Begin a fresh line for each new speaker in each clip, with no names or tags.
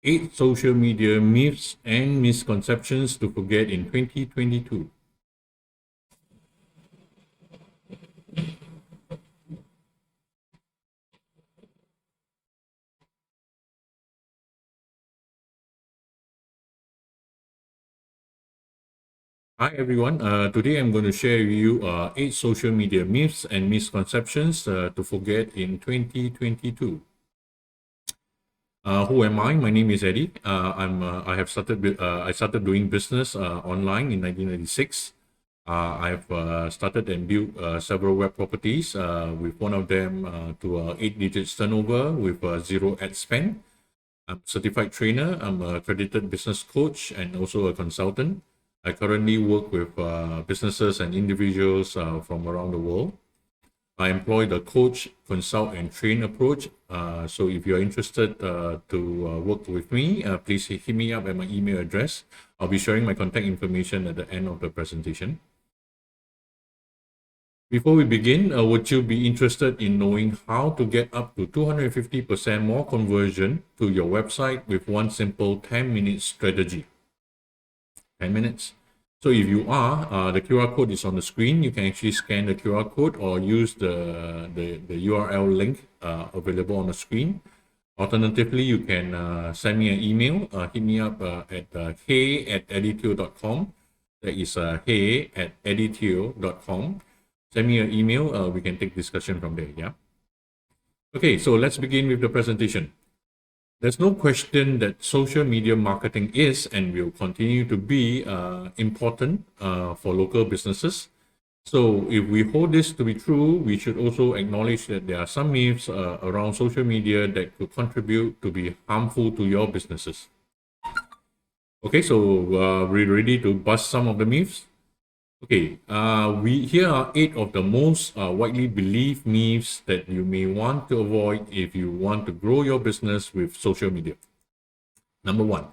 8 social media myths and misconceptions to forget in 2022. Hi everyone. Today I'm going to share with you 8 social media myths and misconceptions to forget in 2022. Who am I? My name is Eddie. I started doing business online in 1996. I've started and built several web properties, with one of them to 8 digits turnover with zero ad spend. I'm a certified trainer. I'm a accredited business coach and also a consultant. I currently work with businesses and individuals from around the world. I employ the coach, consult, and train approach. So if you're interested to work with me, please hit me up at my email address. I'll be sharing my contact information at the end of the presentation. Before we begin, would you be interested in knowing how to get up to 250% more conversion to your website with one simple 10-minute strategy? 10 minutes. So if you are, the QR code is on the screen. You can actually scan the QR code or use the URL link available on the screen. Alternatively, you can send me an email, hit me up at hey@editio.com. That is hey@editio.com. Send me an email. We can take discussion from there. Yeah. Okay, so let's begin with the presentation. There's no question that social media marketing is and will continue to be important for local businesses. So if we hold this to be true, we should also acknowledge that there are some myths around social media that could contribute to be harmful to your businesses. Okay, so we're ready to bust some of the myths. Okay, here are 8 of the most widely believed myths that you may want to avoid if you want to grow your business with social media. Number 1,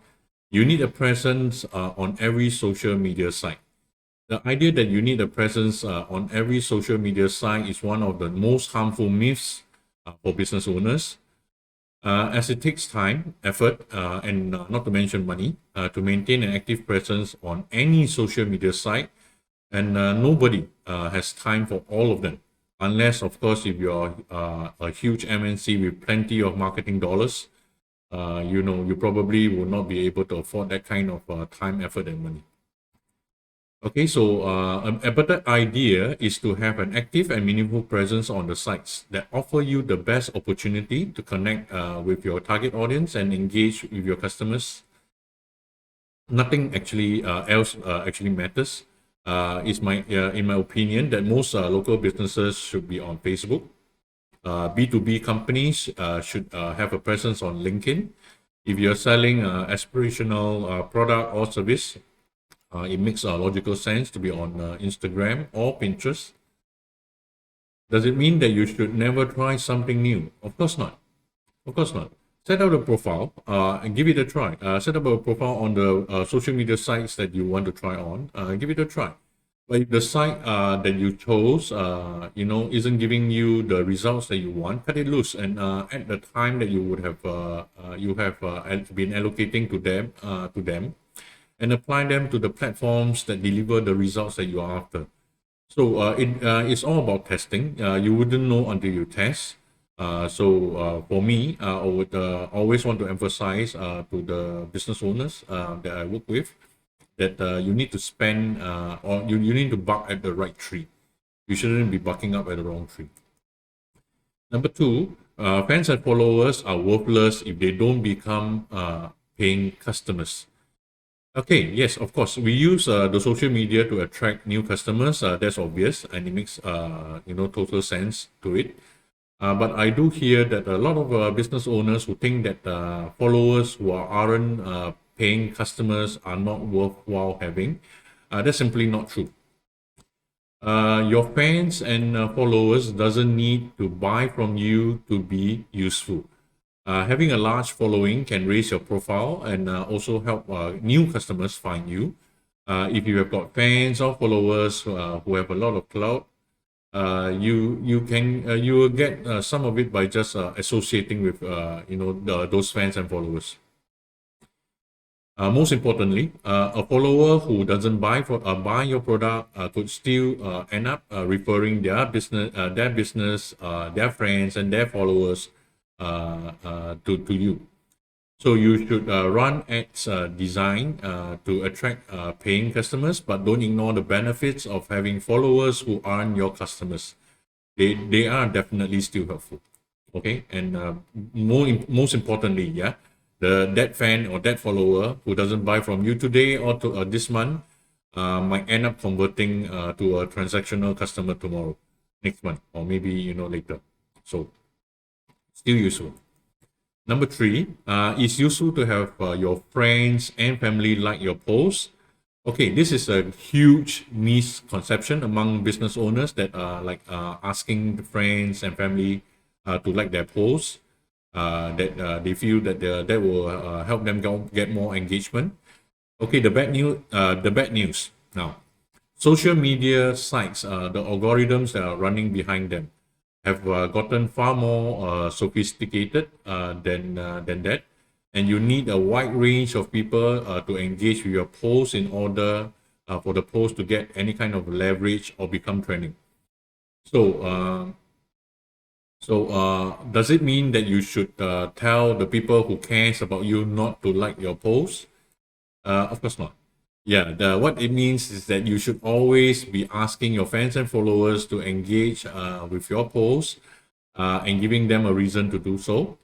you need a presence on every social media site. The idea that you need a presence on every social media site is one of the most harmful myths for business owners, as it takes time, effort, and not to mention money to maintain an active presence on any social media site. And nobody has time for all of them, unless, of course, if you're a huge MNC with plenty of marketing dollars, you probably will not be able to afford that kind of time, effort, and money. Okay, so a better idea is to have an active and meaningful presence on the sites that offer you the best opportunity to connect with your target audience and engage with your customers. Nothing actually else actually matters. In my opinion, that most local businesses should be on Facebook. B2B companies should have a presence on LinkedIn. If you're selling aspirational product or service, it makes a logical sense to be on Instagram or Pinterest. Does it mean that you should never try something new? Of course not. Of course not. Set up a profile and give it a try. Set up a profile on the social media sites that you want to try on. Give it a try. But if the site that you chose, isn't giving you the results that you want, cut it loose. And at the time that you would have been allocating to them, and apply them to the platforms that deliver the results that you are after. So it's all about testing. You wouldn't know until you test. For me, I would always want to emphasize to the business owners that I work with that you need to spend or you need to bark at the right tree. You shouldn't be barking up at the wrong tree. Number 2, fans and followers are worthless if they don't become paying customers. Okay, yes, of course. We use the social media to attract new customers. That's obvious, and it makes total sense to it. But I do hear that a lot of business owners who think that followers who aren't paying customers are not worthwhile having. That's simply not true. Your fans and followers doesn't need to buy from you to be useful. Having a large following can raise your profile and also help new customers find you. If you have got fans or followers who have a lot of clout, you will get some of it by just associating with those fans and followers. Most importantly, a follower who doesn't buy your product could still end up referring their friends, and their followers to you. So you should run ads designed to attract paying customers, but don't ignore the benefits of having followers who aren't your customers. They are definitely still helpful. Okay, and most importantly, yeah, that fan or that follower who doesn't buy from you today or this month might end up converting to a transactional customer tomorrow, next month, or maybe later. So still useful. Number three, it's useful to have your friends and family like your posts. Okay, this is a huge misconception among business owners that like asking the friends and family to like their posts. That they feel that that will help them get more engagement. Okay, the bad news now. Social media sites, the algorithms that are running behind them, have gotten far more sophisticated than that, and you need a wide range of people to engage with your post in order for the post to get any kind of leverage or become trending. So, does it mean that you should tell the people who cares about you not to like your post? Of course not. Yeah, what it means is that you should always be asking your fans and followers to engage with your posts and giving them a reason to do so.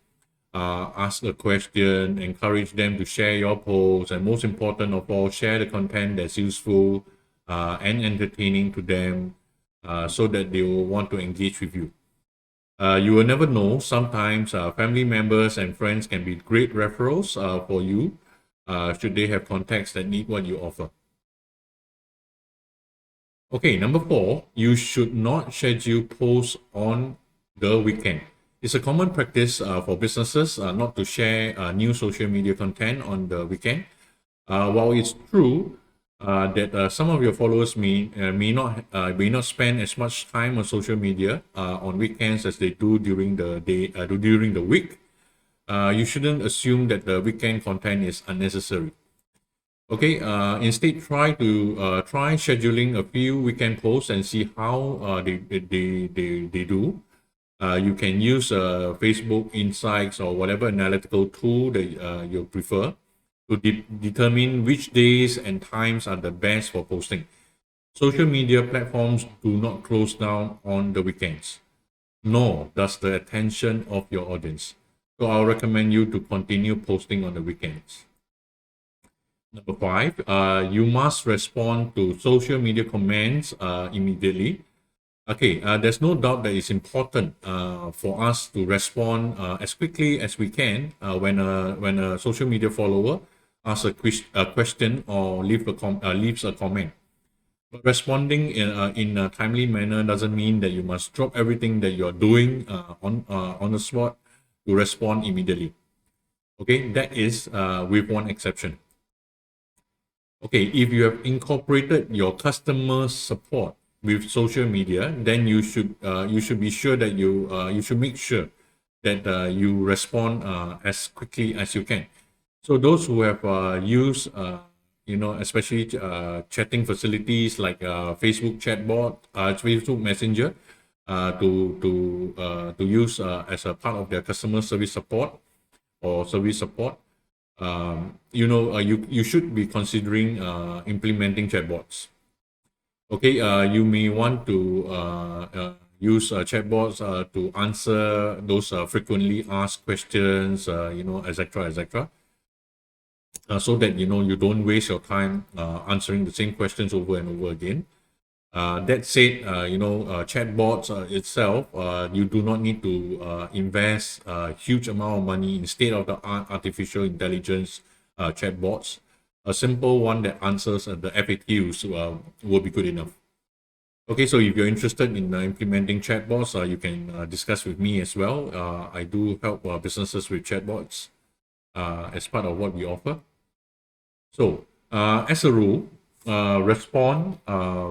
Ask a question, encourage them to share your posts, and most important of all, share the content that's useful and entertaining to them so that they will want to engage with you. You will never know. Sometimes family members and friends can be great referrals for you should they have contacts that need what you offer. Okay, number four, you should not schedule posts on the weekend. It's a common practice for businesses not to share new social media content on the weekend. While it's true that some of your followers may not spend as much time on social media on weekends as they do during the day during the week, you shouldn't assume that the weekend content is unnecessary. Okay, instead try scheduling a few weekend posts and see how they do. You can use Facebook Insights or whatever analytical tool that you prefer to determine which days and times are the best for posting. Social media platforms do not close down on the weekends, nor does the attention of your audience. So I'll recommend you to continue posting on the weekends. Number five, you must respond to social media comments immediately. Okay, there's no doubt that it's important for us to respond as quickly as we can when a social media follower asks a question or leaves a comment. But responding in a timely manner doesn't mean that you must drop everything that you're doing on the spot to respond immediately. Okay, that is with one exception. Okay, if you have incorporated your customer support with social media, then you should be sure that you should make sure that you respond as quickly as you can. So those who have used especially chatting facilities like Facebook chatbot, Facebook Messenger, to use as a part of their customer service support or service support, you should be considering implementing chatbots. Okay, you may want to use chatbots to answer those frequently asked questions, etc., etc. So that you don't waste your time answering the same questions over and over again. That said, chatbots itself, you do not need to invest a huge amount of money in state-of-the-art artificial intelligence chatbots. A simple one that answers the FAQs will be good enough. Okay, so if you're interested in implementing chatbots, you can discuss with me as well. I do help businesses with chatbots as part of what we offer. So, as a rule, respond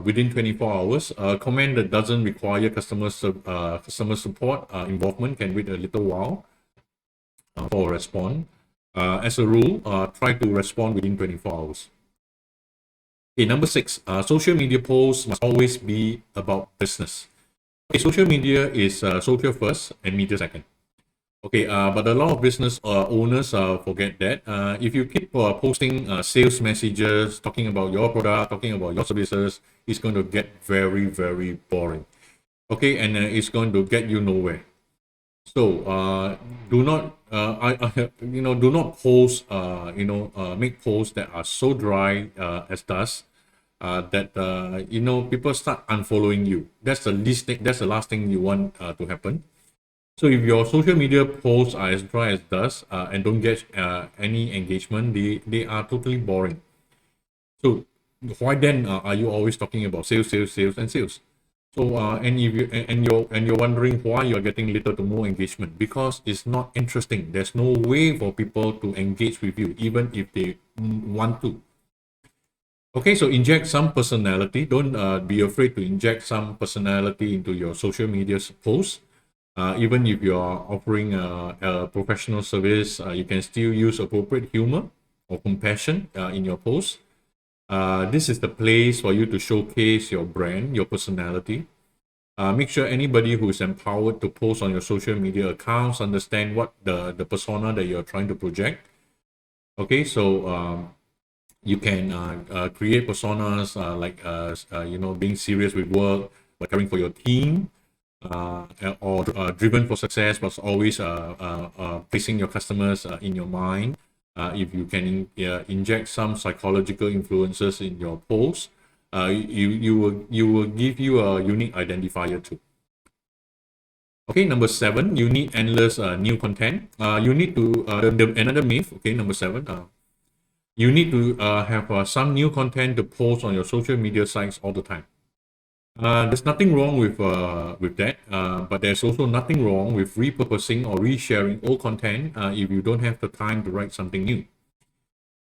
within 24 hours. A comment that doesn't require customer support involvement can wait a little while for a response. As a rule, try to respond within 24 hours. Okay, number 6, social media posts must always be about business. Okay, social media is social first and media second. Okay, but a lot of business owners forget that. If you keep posting sales messages, talking about your product, talking about your services, it's going to get very, very boring. Okay, and it's going to get you nowhere. So do not, do not post, make posts that are so dry as dust that people start unfollowing you. That's the least thing. That's the last thing you want to happen. So if your social media posts are as dry as dust and don't get any engagement, they are totally boring. So why then are you always talking about sales, sales, sales, and sales? So and if you and you're wondering why you're getting little to no engagement, because it's not interesting. There's no way for people to engage with you, even if they want to. Okay, so inject some personality. Don't be afraid to inject some personality into your social media posts. Even if you are offering a professional service, you can still use appropriate humor or compassion in your posts. This is the place for you to showcase your brand, your personality. Make sure anybody who is empowered to post on your social media accounts understand what the persona that you're trying to project. Okay, so you can create personas being serious with work, but caring for your team, or driven for success, but always placing your customers in your mind. If you can inject some psychological influences in your posts, you will give you a unique identifier too. Okay, number 7, you need endless new content. You need to another myth. Okay, number 7. You need to have some new content to post on your social media sites all the time. There's nothing wrong with that, but there's also nothing wrong with repurposing or resharing old content if you don't have the time to write something new.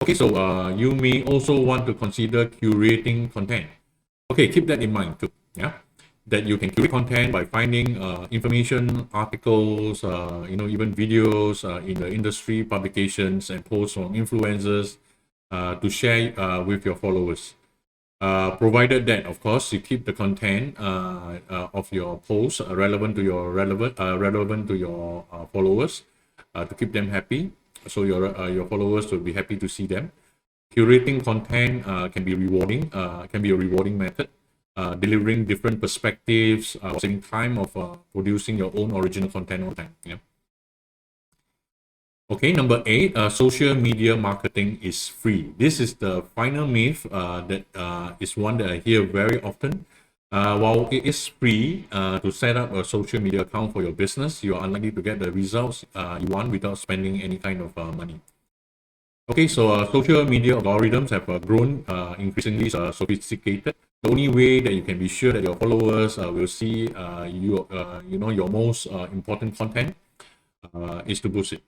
Okay, so you may also want to consider curating content. Okay, keep that in mind too. Yeah, that you can curate content by finding information, articles, even videos in the industry publications and posts from influencers to share with your followers. Provided that, of course, you keep the content of your posts relevant to your followers to keep them happy. So your followers will be happy to see them. Curating content can be rewarding. Can be a rewarding method. Delivering different perspectives, saving time of producing your own original content all the time. Yeah. Okay, number 8, social media marketing is free. This is the final myth that is one that I hear very often. While it is free to set up a social media account for your business, you are unlikely to get the results you want without spending any kind of money. Okay, so social media algorithms have grown increasingly sophisticated. The only way that you can be sure that your followers will see your most important content is to boost it.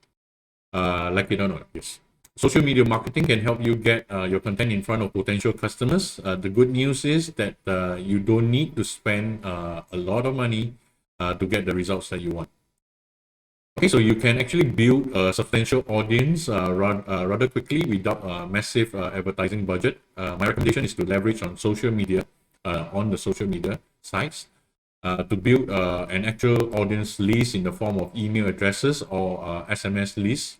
Like it or not, yes. Social media marketing can help you get your content in front of potential customers. The good news is that you don't need to spend a lot of money to get the results that you want. Okay, so you can actually build a substantial audience rather quickly without a massive advertising budget. My recommendation is to leverage on social media, on the social media sites, to build an actual audience list in the form of email addresses or SMS lists.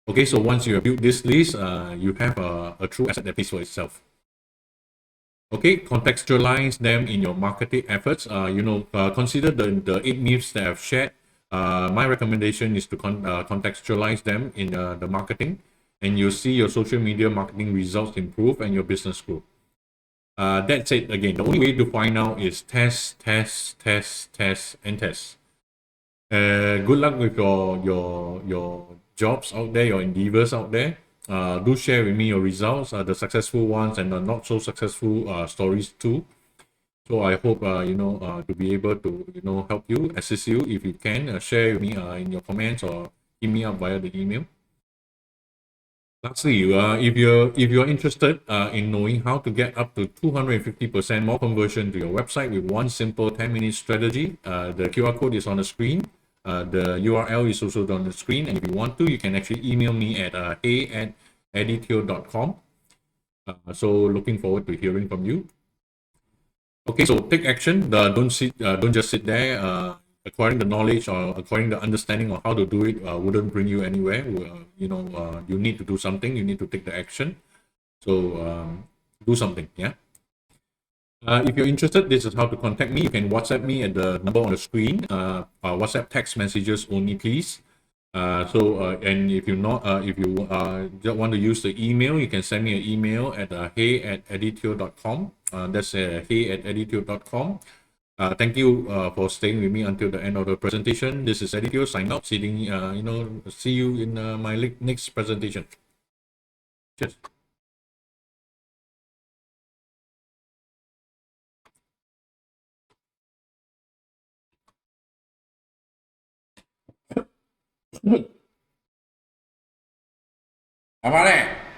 Okay, so once you have built this list, you have a true asset that pays for itself. Okay, contextualize them in your marketing efforts. Consider the 8 myths that I've shared. My recommendation is to contextualize them in the marketing, and you'll see your social media marketing results improve and your business grow. That's it. Again, the only way to find out is test, test, test, test, and test. Good luck with your jobs out there, your endeavors out there. Do share with me your results, the successful ones and the not so successful stories too. So I hope to be able to help you, assist you if you can. Share with me in your comments or hit me up via the email. Lastly, if you're interested in knowing how to get up to 250% more conversion to your website with one simple 10-minute strategy, the QR code is on the screen. The URL is also on the screen, and if you want to, you can actually email me at hey@editio.com. So looking forward to hearing from you. Okay, so take action. Don't just sit there. Acquiring the knowledge or acquiring the understanding of how to do it wouldn't bring you anywhere. You need to do something. You need to take the action. So do something. Yeah. If you're interested, this is how to contact me. You can WhatsApp me at the number on the screen. WhatsApp text messages only, please. And if you just want to use the email, you can send me an email at hey@editio.com. That's hey@editio.com. Thank you for staying with me until the end of the presentation. This is Editio sign out. See you in my next presentation. Cheers. Apa